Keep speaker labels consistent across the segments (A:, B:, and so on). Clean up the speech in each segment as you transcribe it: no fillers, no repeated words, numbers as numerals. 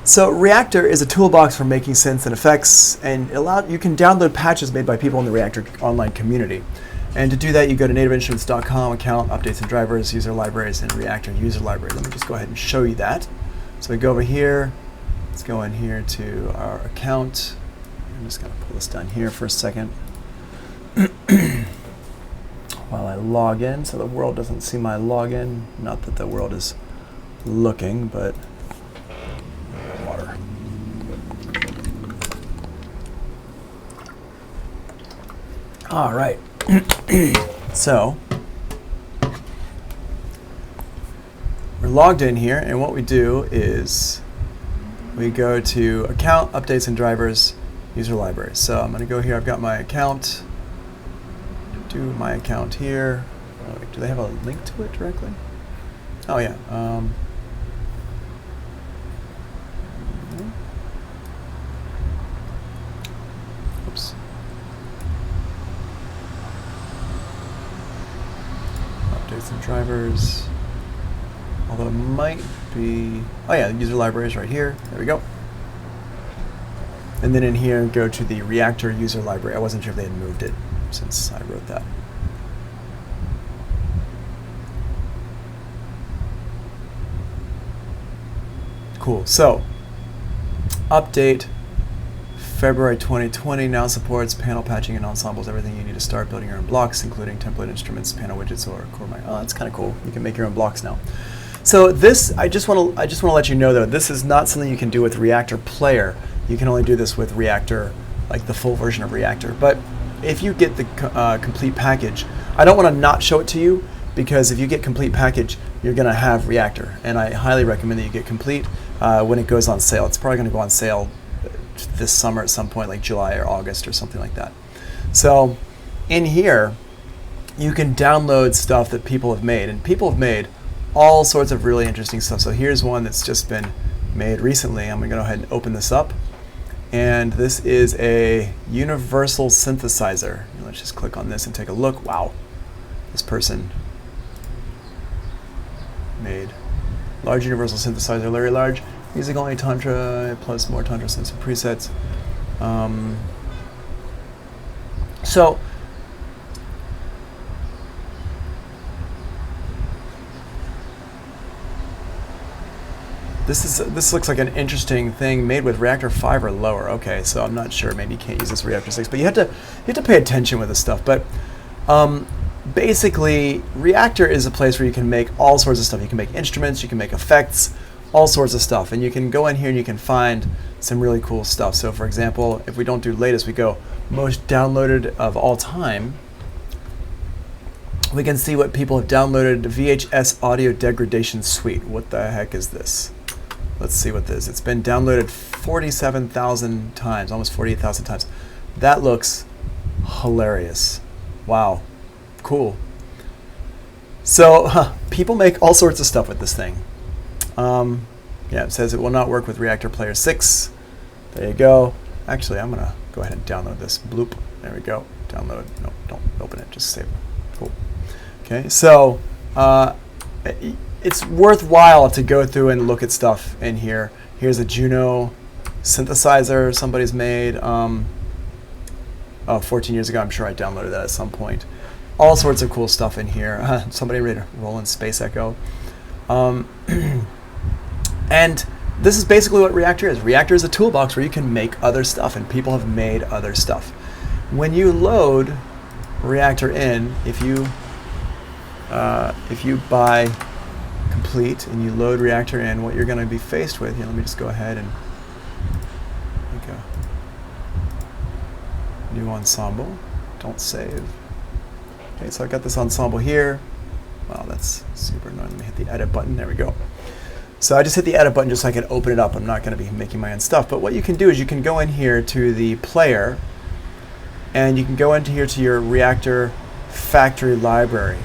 A: So Reaktor is a toolbox for making synths and effects, and you can download patches made by people in the Reaktor online community. And to do that, you go to nativeinstruments.com, account, updates and drivers, user libraries, and Reaktor user library. Let me just go ahead and show you that. So we go over here. Let's go in here to our account. I'm just going to pull this down here for a second while I log in, so the world doesn't see my login. Not that the world is looking, but water. All right. So we're logged in here, and what we do is we go to account, updates and drivers, user library. So I'm going to go here. I've got my account. Do my account here. Oh, do they have a link to it directly? Oh yeah. Oops. Updates and drivers. Although it might be, oh yeah, the user library is right here. There we go. And then in here, go to the Reaktor user library. I wasn't sure if they had moved it since I wrote that. Cool. So, update February 2020 now supports panel patching and ensembles, everything you need to start building your own blocks, including template instruments, panel widgets, or core mic. Oh, that's kind of cool. You can make your own blocks now. So this, I just want to let you know though, this is not something you can do with Reaktor Player. You can only do this with Reaktor, like the full version of Reaktor. But if you get the complete package, I don't want to not show it to you, because if you get complete package, you're going to have Reaktor. And I highly recommend that you get complete when it goes on sale. It's probably going to go on sale this summer at some point, like July or August or something like that. So in here, you can download stuff that people have made. And people have made all sorts of really interesting stuff. So here's one that's just been made recently. I'm going to go ahead and open this up. And this is a universal synthesizer. Let's just click on this and take a look. Wow. This person made large universal synthesizer, very large. Music only Tantra plus more Tantra synths and presets. So this looks like an interesting thing made with Reaktor 5 or lower. Okay, so I'm not sure. Maybe you can't use this Reaktor 6, but you have to pay attention with this stuff. But basically, Reaktor is a place where you can make all sorts of stuff. You can make instruments, you can make effects, all sorts of stuff. And you can go in here and you can find some really cool stuff. So for example, if we don't do latest, we go most downloaded of all time. We can see what people have downloaded. VHS Audio Degradation Suite. What the heck is this? Let's see what this is. It's been downloaded 47,000 times, almost 48,000 times. That looks hilarious. Wow, cool. So people make all sorts of stuff with this thing. Yeah, it says it will not work with Reaktor Player 6. There you go. Actually, I'm gonna go ahead and download this. Bloop. There we go. Download. No, don't open it. Just save it. Cool. Okay, so it's worthwhile to go through and look at stuff in here. Here's a Juno synthesizer somebody's made. 14 years ago, I'm sure I downloaded that at some point. All sorts of cool stuff in here. Somebody made a Roland Space Echo. And this is basically what Reaktor is. Reaktor is a toolbox where you can make other stuff, and people have made other stuff. When you load Reaktor in, if you buy complete and you load Reaktor in, what you're going to be faced with, here, let me just go ahead and make a new ensemble. Don't save. Okay, so I've got this ensemble here. Wow, that's super annoying. Let me hit the edit button. There we go. So I just hit the edit button just so I can open it up. I'm not going to be making my own stuff. But what you can do is you can go in here to the player, and you can go into here to your Reaktor factory library.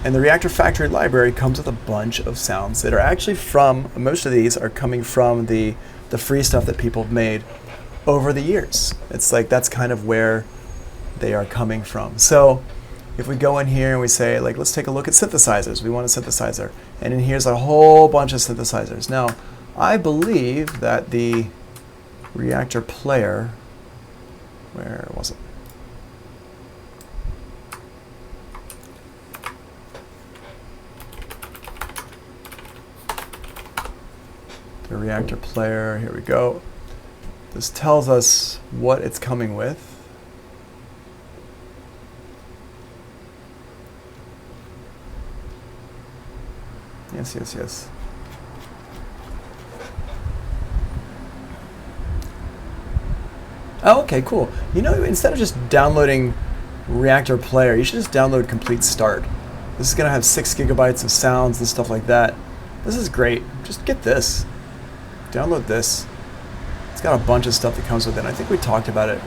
A: And the Reaktor factory library comes with a bunch of sounds that are actually from, most of these are coming from the free stuff that people have made over the years. It's like that's kind of where they are coming from. So if we go in here and we say, let's take a look at synthesizers. We want a synthesizer. And in here's a whole bunch of synthesizers. Now, I believe that the reactor player, where was it? The reactor player, here we go. This tells us what it's coming with. Yes, yes, yes. Oh, okay, cool. You know, instead of just downloading Reaktor Player, you should just download Complete Start. This is going to have 6 gigabytes of sounds and stuff like that. This is great. Just get this. Download this. It's got a bunch of stuff that comes with it. I think we talked about it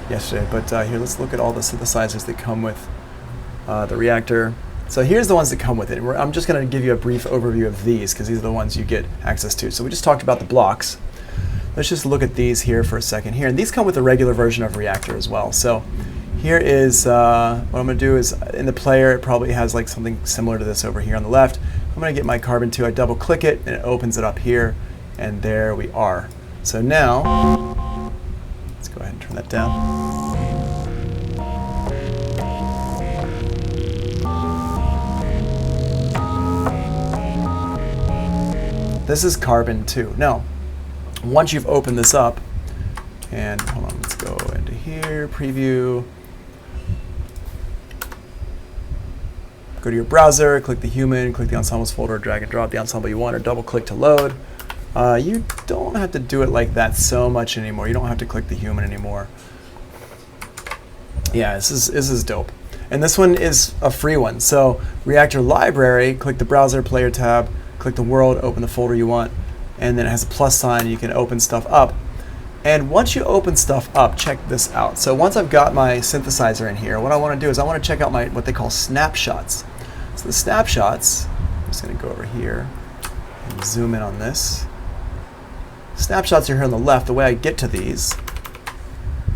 A: yesterday, but here, let's look at all the synthesizers that come with the Reaktor. So here's the ones that come with it. I'm just going to give you a brief overview of these because these are the ones you get access to. So we just talked about the blocks. Let's just look at these here for a second here. And these come with a regular version of Reaktor as well. So here is, what I'm going to do is, in the player, it probably has like something similar to this over here on the left. I'm going to get my Carbon 2, I double click it, and it opens it up here. And there we are. So now, let's go ahead and turn that down. This is Carbon 2. Now, once you've opened this up, and hold on, let's go into here, preview. Go to your browser, click the human, click the ensembles folder, drag and drop the ensemble you want, or double click to load. You don't have to do it like that so much anymore. You don't have to click the human anymore. Yeah, this is dope. And this one is a free one. So Reaktor Library, click the browser player tab, click the world, open the folder you want, and then it has a plus sign. You can open stuff up. And once you open stuff up, check this out. So once I've got my synthesizer in here, what I want to do is I want to check out my what they call snapshots. So the snapshots, I'm just going to go over here and zoom in on this. Snapshots are here on the left. The way I get to these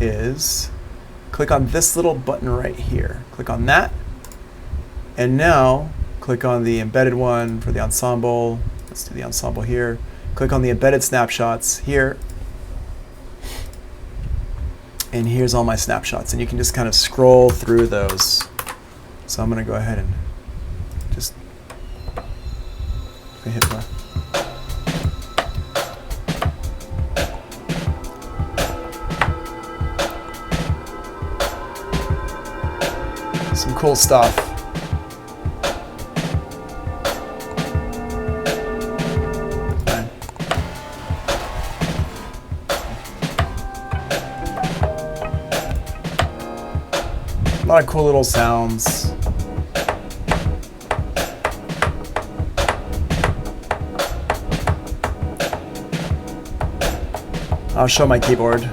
A: is click on this little button right here. Click on that, and now click on the embedded one for the ensemble. Let's do the ensemble here. Click on the embedded snapshots here. And here's all my snapshots. And you can just kind of scroll through those. So I'm going to go ahead and just hit the... Some cool stuff. A lot of cool little sounds. I'll show my keyboard.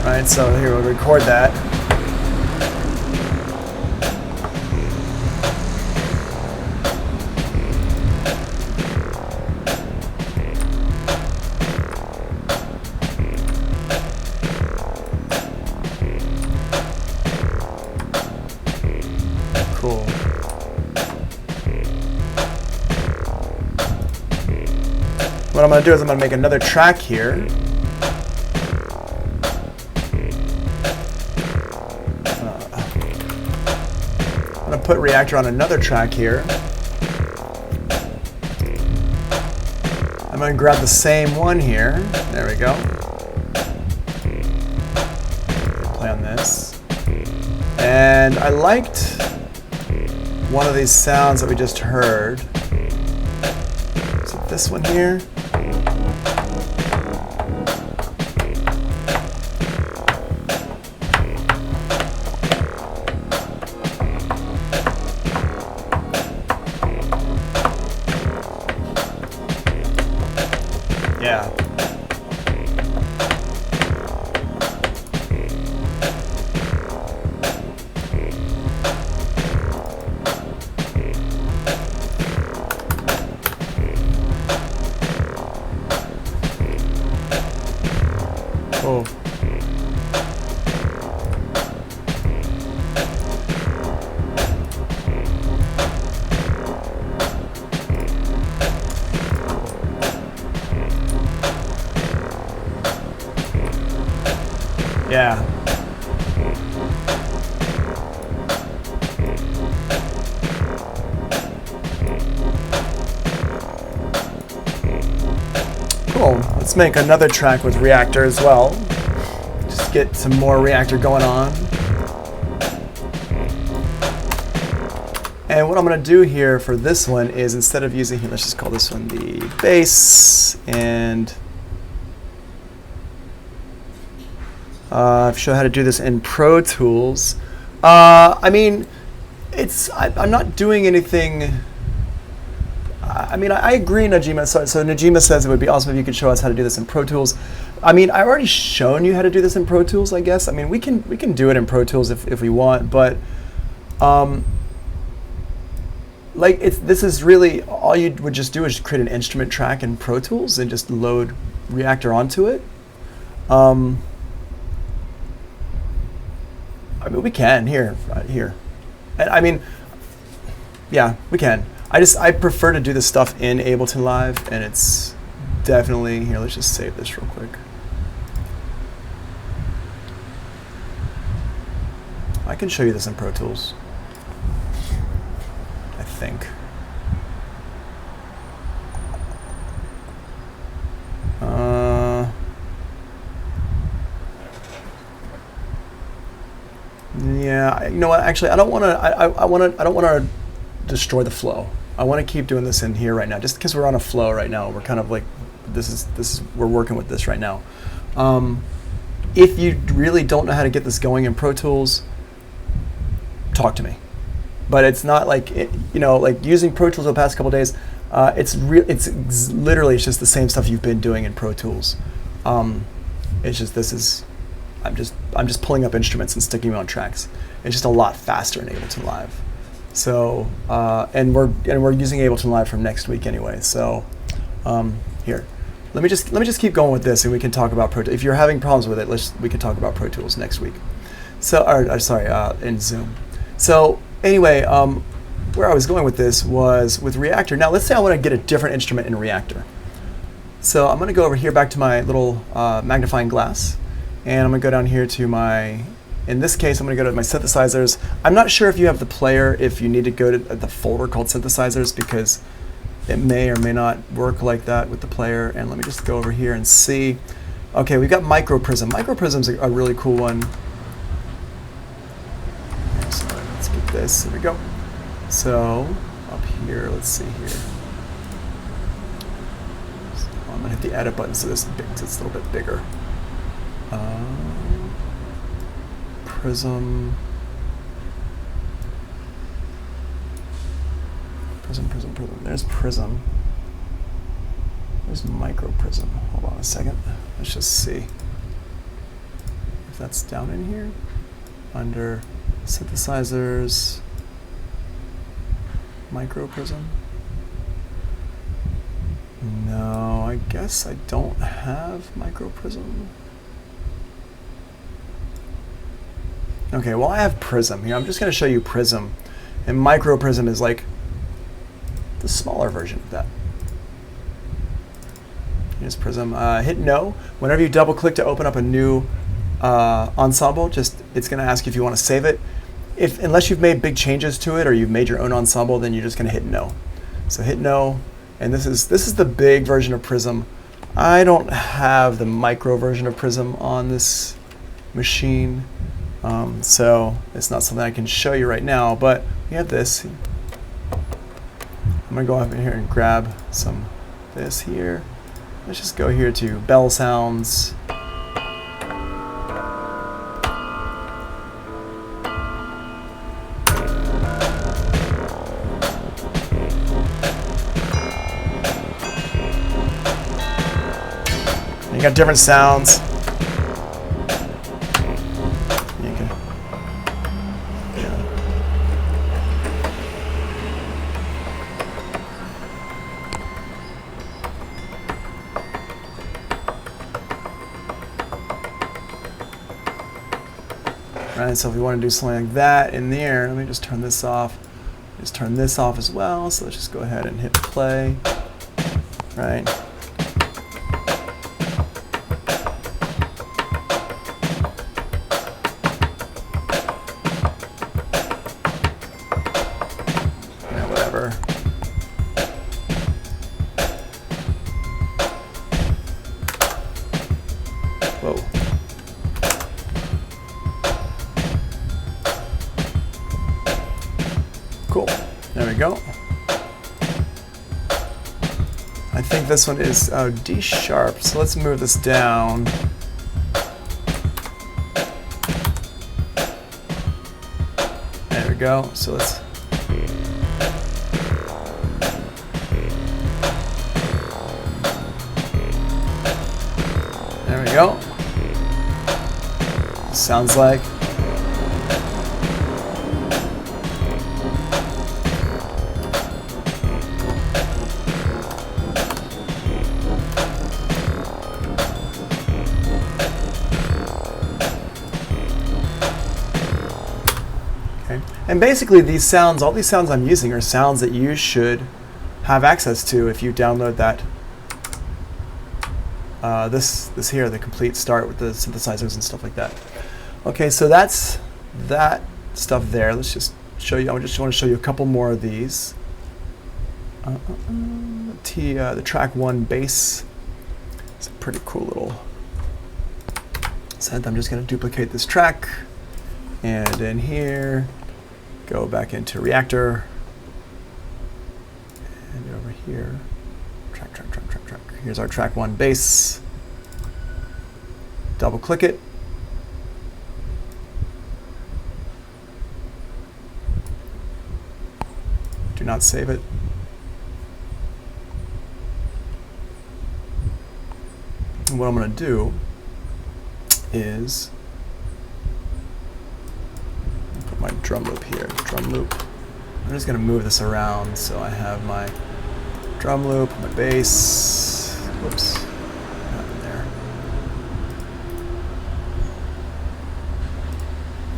A: Alright, so here we'll record that. Cool. What I'm going to do is I'm going to make another track here. I'm going to put Reaktor on another track here. I'm going to grab the same one here. There we go. Play on this. And I liked one of these sounds that we just heard. Is it this one here? Yeah. Oh. Yeah. Cool. Let's make another track with Reaktor as well. Just get some more Reaktor going on. And what I'm going to do here for this one is, instead of using here, let's just call this one the bass, and I've shown how to do this in Pro Tools. I mean, I'm not doing anything. I mean, I agree, Najima. So Najima says it would be awesome if you could show us how to do this in Pro Tools. I mean, I've already shown you how to do this in Pro Tools, I guess. I mean, we can do it in Pro Tools if we want, but like this is really all you would just do is create an instrument track in Pro Tools and just load Reaktor onto it. I mean, we can here, right here. And I mean, yeah, we can. I prefer to do this stuff in Ableton Live, and it's definitely here. Let's just save this real quick. I can show you this in Pro Tools, I think. Yeah, you know what? Actually, I don't want to. I don't want to destroy the flow. I want to keep doing this in here right now, just because we're on a flow right now. We're kind of like, we're working with this right now. If you really don't know how to get this going in Pro Tools, talk to me. But it's not like, like using Pro Tools the past couple days, it's literally just the same stuff you've been doing in Pro Tools. It's just, I'm just pulling up instruments and sticking them on tracks. It's just a lot faster in Ableton Live. So and we're using Ableton Live from next week anyway. So here, let me just keep going with this, and we can talk about Pro Tools. If you're having problems with it, we can talk about Pro Tools next week. So, in Zoom. So anyway, where I was going with this was with Reaktor. Now let's say I want to get a different instrument in Reaktor. So I'm going to go over here back to my little magnifying glass, and I'm going to go down here to my. In this case, I'm going to go to my synthesizers. I'm not sure if you have the player, if you need to go to the folder called synthesizers, because it may or may not work like that with the player. And let me just go over here and see. Okay, we've got Micro Prism. Micro Prism's a really cool one. So let's get this. Here we go. So up here, let's see here. So I'm going to hit the edit button so it's a little bit bigger. Prism. There's Prism. There's Micro Prism. Hold on a second. Let's just see if that's down in here. Under synthesizers, Micro Prism. No, I guess I don't have Micro Prism. Okay, well I have Prism here. I'm just going to show you Prism. And Micro Prism is like the smaller version of that. Here's Prism. Hit no. Whenever you double click to open up a new ensemble, it's going to ask you if you want to save it. Unless you've made big changes to it or you've made your own ensemble, then you're just going to hit no. So hit no. And this is the big version of Prism. I don't have the micro version of Prism on this machine. So it's not something I can show you right now, but we have this. I'm going to go up in here and grab some this here. Let's just go here to bell sounds. And you got different sounds. Right, so if we want to do something like that in there, let me just turn this off. Just turn this off as well. So let's just go ahead and hit play. Right. Yeah, whatever. Whoa. Cool. There we go. I think this one is D sharp, so let's move this down. There we go. So let's. There we go. Sounds like. And basically these sounds, all these sounds I'm using are sounds that you should have access to if you download that, this here, the complete start with the synthesizers and stuff like that. Okay, so that's that stuff there. Let's just show you, I just want to show you a couple more of these. The track 1 bass. It's a pretty cool little synth. I'm just going to duplicate this track, and in here, go back into Reaktor, and over here, track. Here's our track 1 bass. Double click it. Do not save it. And what I'm going to do is put my drum loop here. Drum loop. I'm just going to move this around so I have my drum loop, my bass. Whoops. What happened there?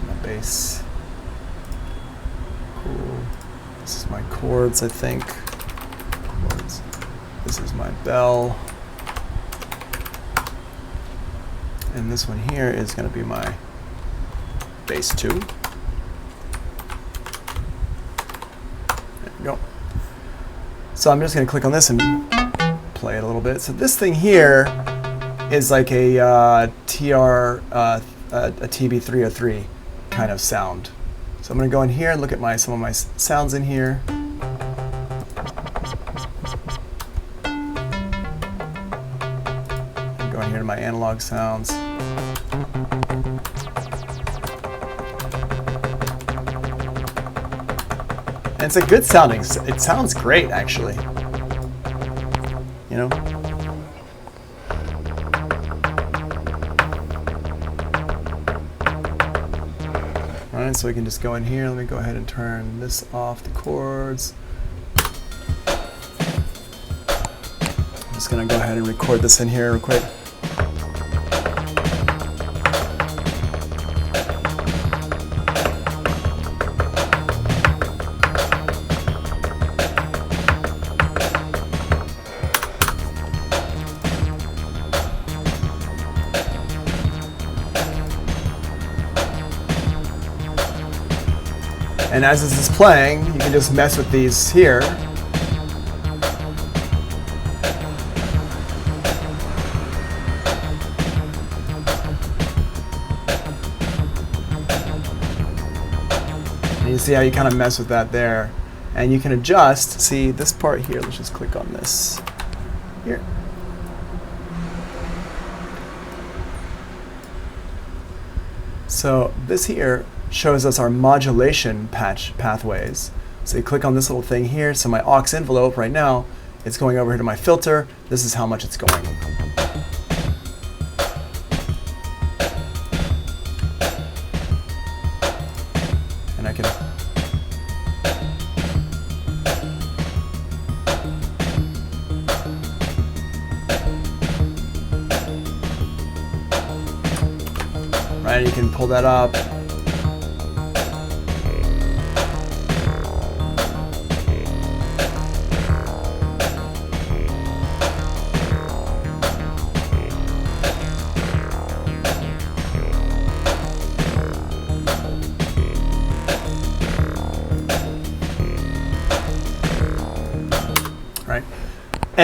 A: My bass. Cool. This is my chords, I think. Chords. This is my bell. And this one here is going to be my bass 2. There we go. So I'm just going to click on this and play it a little bit. So this thing here is like a a TB303 kind of sound. So I'm going to go in here and look at some of my sounds in here. I'm going here to my analog sounds. And it's a good sounding. It sounds great, actually. You know. All right, so we can just go in here. Let me go ahead and turn this off, the chords. I'm just gonna go ahead and record this in here real quick. And as this is playing, you can just mess with these here. And you see how you kind of mess with that there. And you can adjust, see this part here, let's just click on this here. So this here shows us our modulation pathways. So you click on this little thing here. So my aux envelope right now, it's going over here to my filter. This is how much it's going. And I can right, you can pull that up.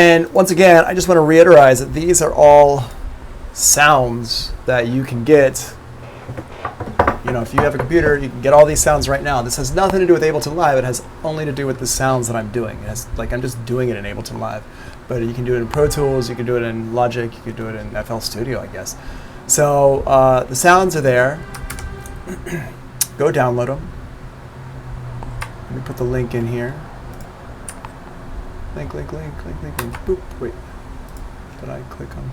A: And once again, I just want to reiterate that these are all sounds that you can get. You know, if you have a computer, you can get all these sounds right now. This has nothing to do with Ableton Live. It has only to do with the sounds that I'm doing. It has, like, I'm just doing it in Ableton Live. But you can do it in Pro Tools, you can do it in Logic, you can do it in FL Studio, I guess. So the sounds are there. Go download them. Let me put the link in here. Link. Boop. Wait. Did I click on?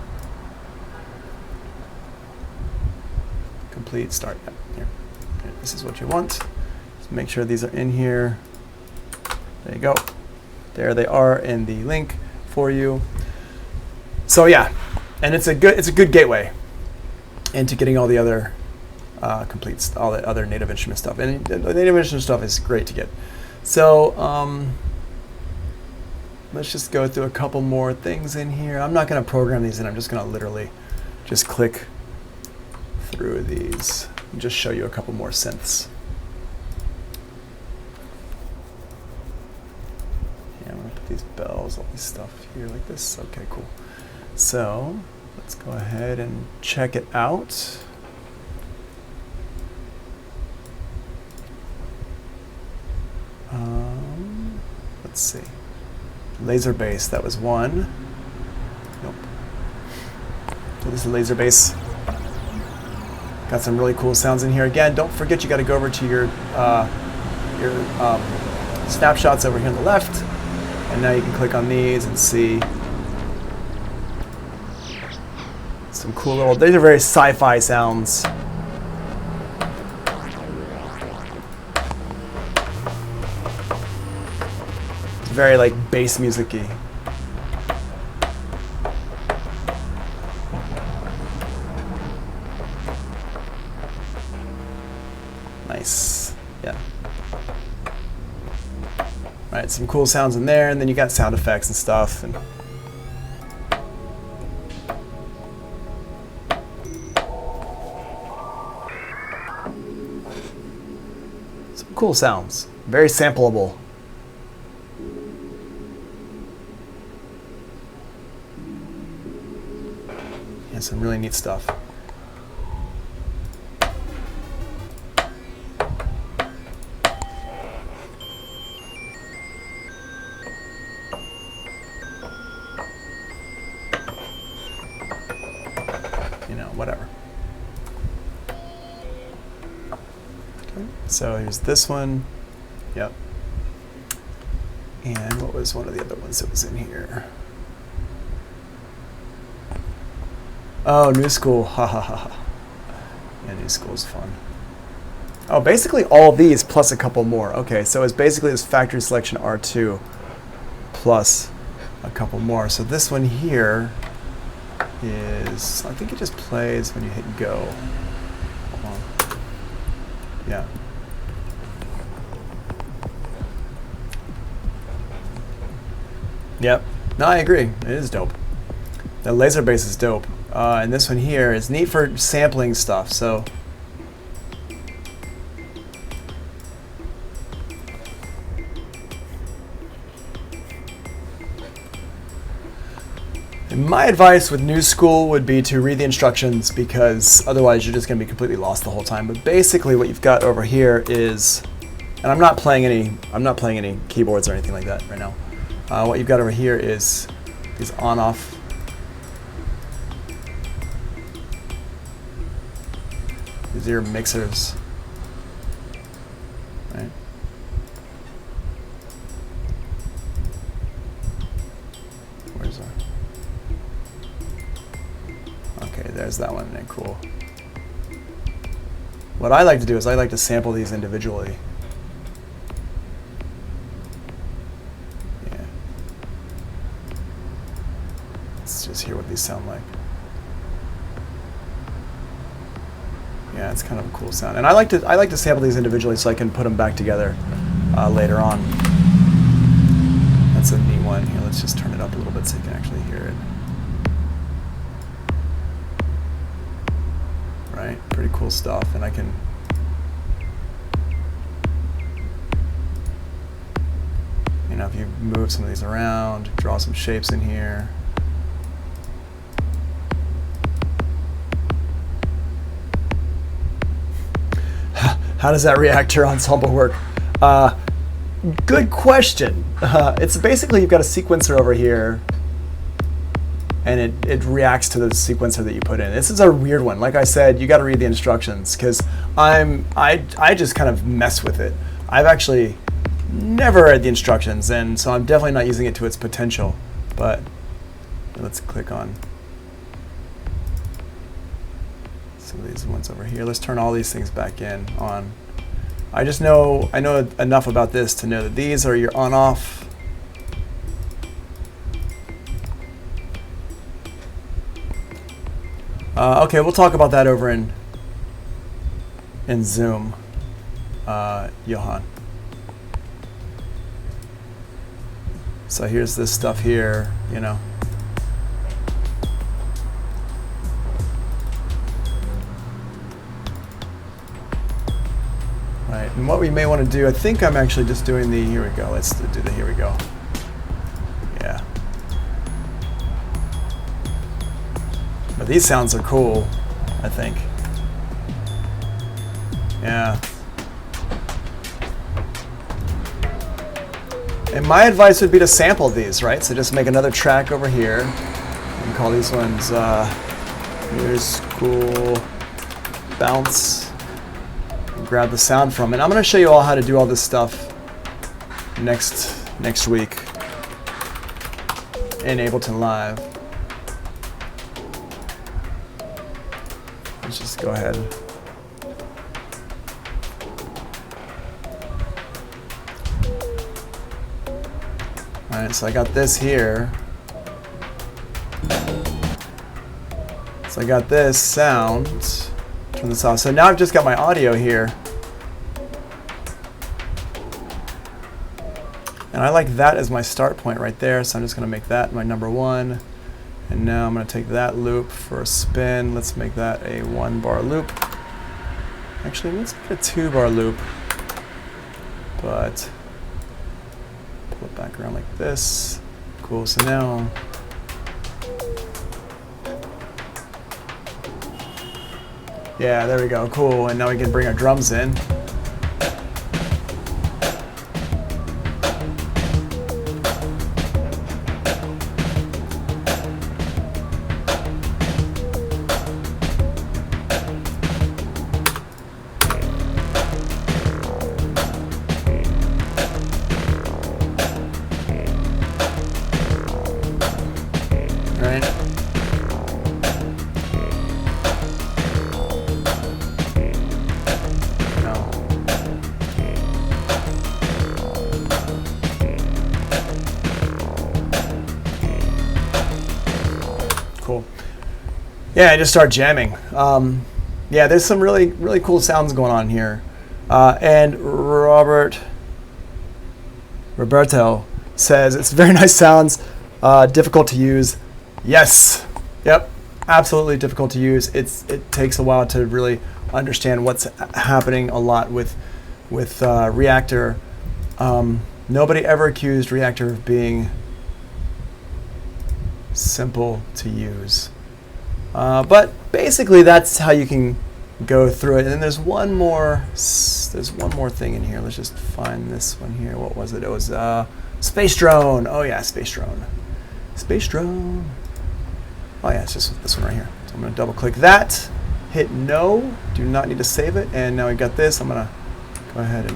A: Complete start. Yep. Here. This is what you want. Just make sure these are in here. There you go. There they are in the link for you. So yeah, and it's a good gateway into getting all the other all the other native instrument stuff. And the native instrument stuff is great to get. So let's just go through a couple more things in here. I'm not going to program these in. I'm just going to literally just click through these and just show you a couple more synths. Yeah, I'm going to put these bells, all this stuff here like this. Okay, cool. So let's go ahead and check it out. Let's see. Laser bass, that was one. Nope. So this is laser bass. Got some really cool sounds in here. Again, don't forget you got to go over to your snapshots over here on the left, and now you can click on these and see some cool little. These are very sci-fi sounds. It's very like bass music-y. Nice. Yeah. Right, some cool sounds in there, and then you got sound effects and stuff. And some cool sounds. Very sampleable. And some really neat stuff. Whatever. Okay, so here's this one. Yep. And what was one of the other ones that was in here? Oh, New School. Ha ha ha ha. Yeah, New School's fun. Oh, basically all these plus a couple more. Okay, so it's basically this factory selection R2 plus a couple more. So this one here is, I think it just plays when you hit go. Yeah. Yep. No, I agree. It is dope. The laser bass is dope. And this one here is neat for sampling stuff. So my advice with New School would be to read the instructions, because otherwise you're just going to be completely lost the whole time. But basically what you've got over here is, and I'm not playing any keyboards or anything like that right now. What you've got over here is these on-off. These are your mixers. Right? Where's our? Okay, there's that one. Cool. What I like to do is I like to sample these individually. Yeah. Let's just hear what these sound like. Yeah, it's kind of a cool sound, and I like to sample these individually so I can put them back together later on. That's a neat one. Here, let's just turn it up a little bit so you can actually hear it. Right, pretty cool stuff, and I can. know, if you move some of these around, draw some shapes in here. How does that reactor ensemble work? Good question. It's basically you've got a sequencer over here, and it reacts to the sequencer that you put in. This is a weird one. Like I said, you got to read the instructions because I just kind of mess with it. I've actually never read the instructions, and so I'm definitely not using it to its potential. But let's click on some of these ones over here. Let's turn all these things back on. I know enough about this to know that these are your on-off. Okay, we'll talk about that over in Zoom, Johan. So here's this stuff here, you know. Right, and what we may want to do, I think I'm actually just doing the, here we go, let's do the, here we go. Yeah. But these sounds are cool, I think. Yeah. And my advice would be to sample these, right? So just make another track over here and call these ones here's cool bounce. Grab the sound from it. I'm going to show you all how to do all this stuff next week in Ableton Live. Let's just go ahead. All right, so I got this here. So I got this sound. Turn this off. So now I've just got my audio here. And I like that as my start point right there, so I'm just going to make that my number one. And now I'm going to take that loop for a spin. Let's make that a 1-bar loop. Actually, let's make it a 2-bar loop. But pull it back around like this. Cool, so now yeah, there we go, cool. And now we can bring our drums in. Cool. Yeah, I just start jamming. Yeah, there's some really cool sounds going on here. And Roberto says it's very nice sounds, difficult to use. Yes. Yep. Absolutely difficult to use. It takes a while to really understand what's happening a lot with Reaktor. Nobody ever accused Reaktor of being simple to use. But basically that's how you can go through it. And then there's one more thing in here. Let's just find this one here. What was it? It was Space Drone. Oh yeah, Space Drone. Space Drone. Oh yeah, it's just this one right here. So I'm going to double click that, hit no, do not need to save it, and now we got this. I'm going to go ahead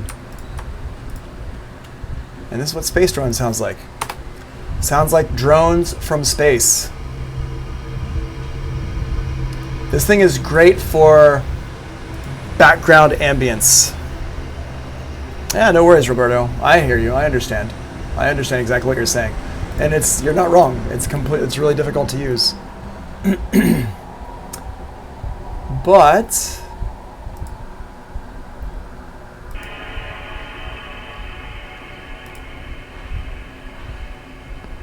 A: and this is what Space Drone sounds like. Sounds like drones from space. This thing is great for background ambience. Yeah, no worries, Roberto. I hear you. I understand. I understand exactly what you're saying. And you're not wrong. It's really difficult to use. But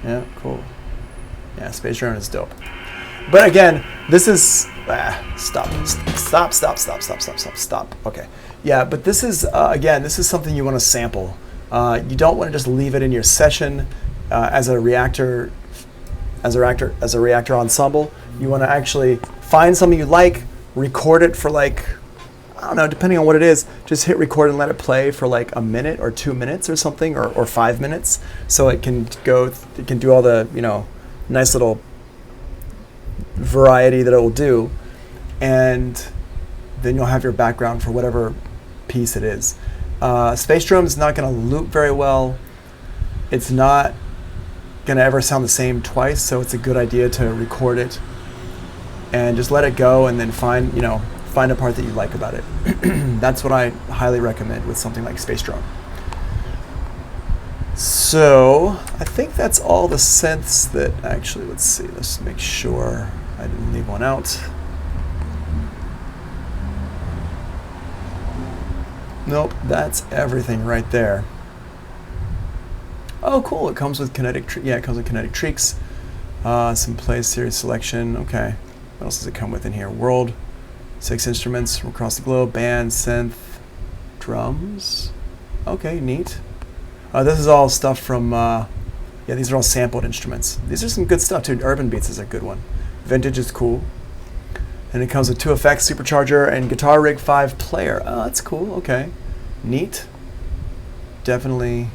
A: yeah, cool. Yeah, Space Drone is dope. But again, this is stop. Okay. Yeah, but this is again, this is something you want to sample. You don't want to just leave it in your session as a reactor ensemble. You want to actually find something you like, record it for like, I don't know, depending on what it is, just hit record and let it play for like a minute or 2 minutes or something, or 5 minutes, so it can do all the, you know, nice little variety that it will do, and then you'll have your background for whatever piece it is. Space drum is not going to loop very well. It's not going to ever sound the same twice, so it's a good idea to record it and just let it go, and then find a part that you like about it. That's what I highly recommend with something like space drum. So I think that's all the synths that actually, let's see, let's make sure I didn't leave one out. Nope, that's everything right there. Oh, cool! It comes with kinetic. It comes with kinetic treaks. Some play series selection. Okay, what else does it come with in here? World, 6 instruments from across the globe. Band, synth, drums. Okay, neat. This is all stuff from. These are all sampled instruments. These are some good stuff too. Urban Beats is a good one. Vintage is cool. And it comes with 2 effects, supercharger, and guitar rig 5 player. Oh, that's cool. Okay, neat. Definitely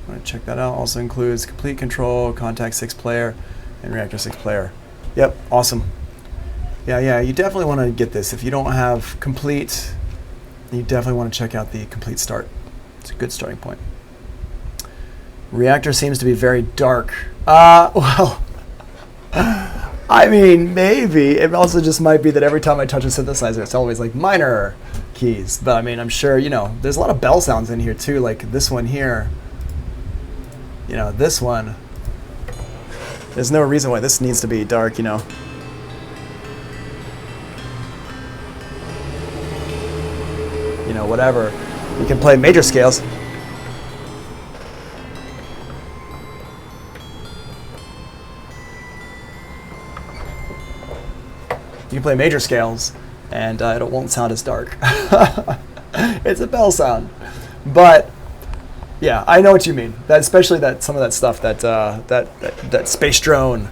A: want to check that out. Also includes complete control, Contact 6 player, and Reaktor 6 player. Yep, awesome. Yeah, you definitely want to get this. If you don't have complete, you definitely want to check out the complete start. It's a good starting point. Reaktor seems to be very dark. Well. I mean, maybe. It also just might be that every time I touch a synthesizer, it's always like minor keys. But I mean, I'm sure, there's a lot of bell sounds in here too, like this one here. This one. There's no reason why this needs to be dark, whatever. You can play major scales. You can play major scales, and it won't sound as dark. It's a bell sound, but yeah, I know what you mean. That especially some of that stuff that space drone,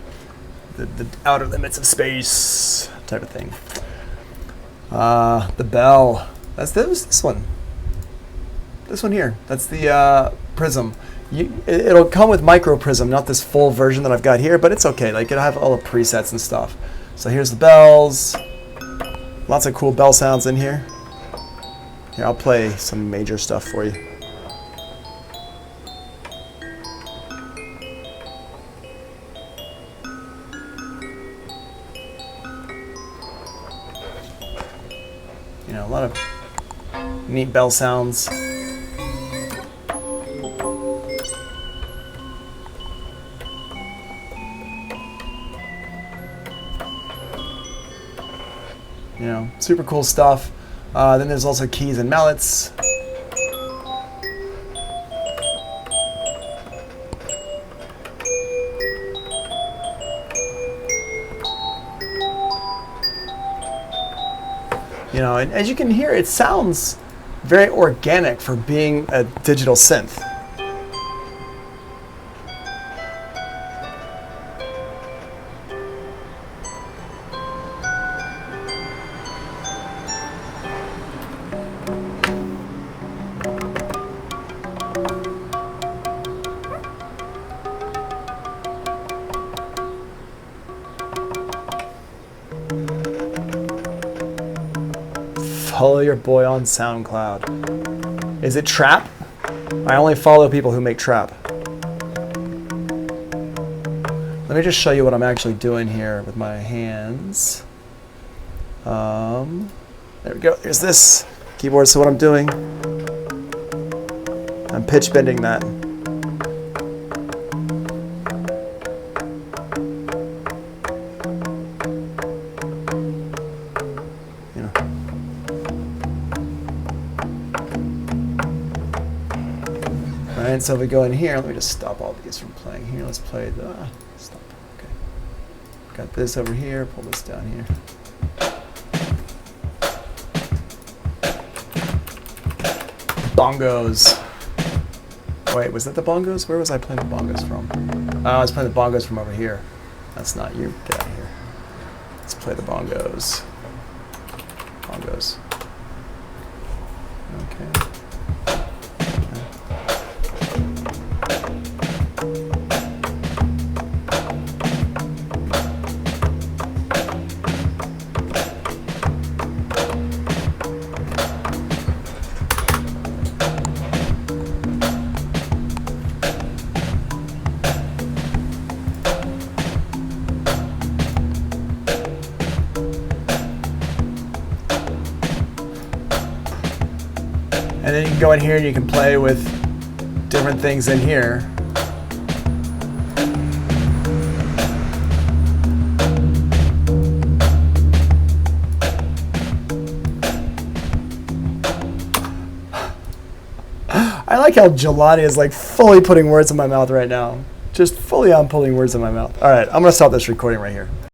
A: the outer limits of space type of thing. The bell. That's this one. This one here. That's the Prism. It'll come with micro Prism, not this full version that I've got here, but it's okay. Like, it'll have all the presets and stuff. So here's the bells. Lots of cool bell sounds in here. Here, I'll play some major stuff for you. A lot of neat bell sounds. Super cool stuff. Then there's also keys and mallets. And as you can hear, it sounds very organic for being a digital synth. Follow your boy on SoundCloud. Is it trap? I only follow people who make trap. Let me just show you what I'm actually doing here with my hands. There we go. Here's this keyboard. So what I'm doing, I'm pitch bending that. Alright, so if we go in here, let me just stop all these from playing here. Let's play the stop. Okay. Got this over here, pull this down here. Bongos. wait, was that the bongos? Where was I playing the bongos from? Oh, I was playing the bongos from over here. That's not you. Get out of here. Let's play the bongos. Bongos. Okay. And then you can go in here and you can play with different things in here. I like how Gelati is like fully putting words in my mouth right now. Just fully on putting words in my mouth. All right, I'm gonna stop this recording right here.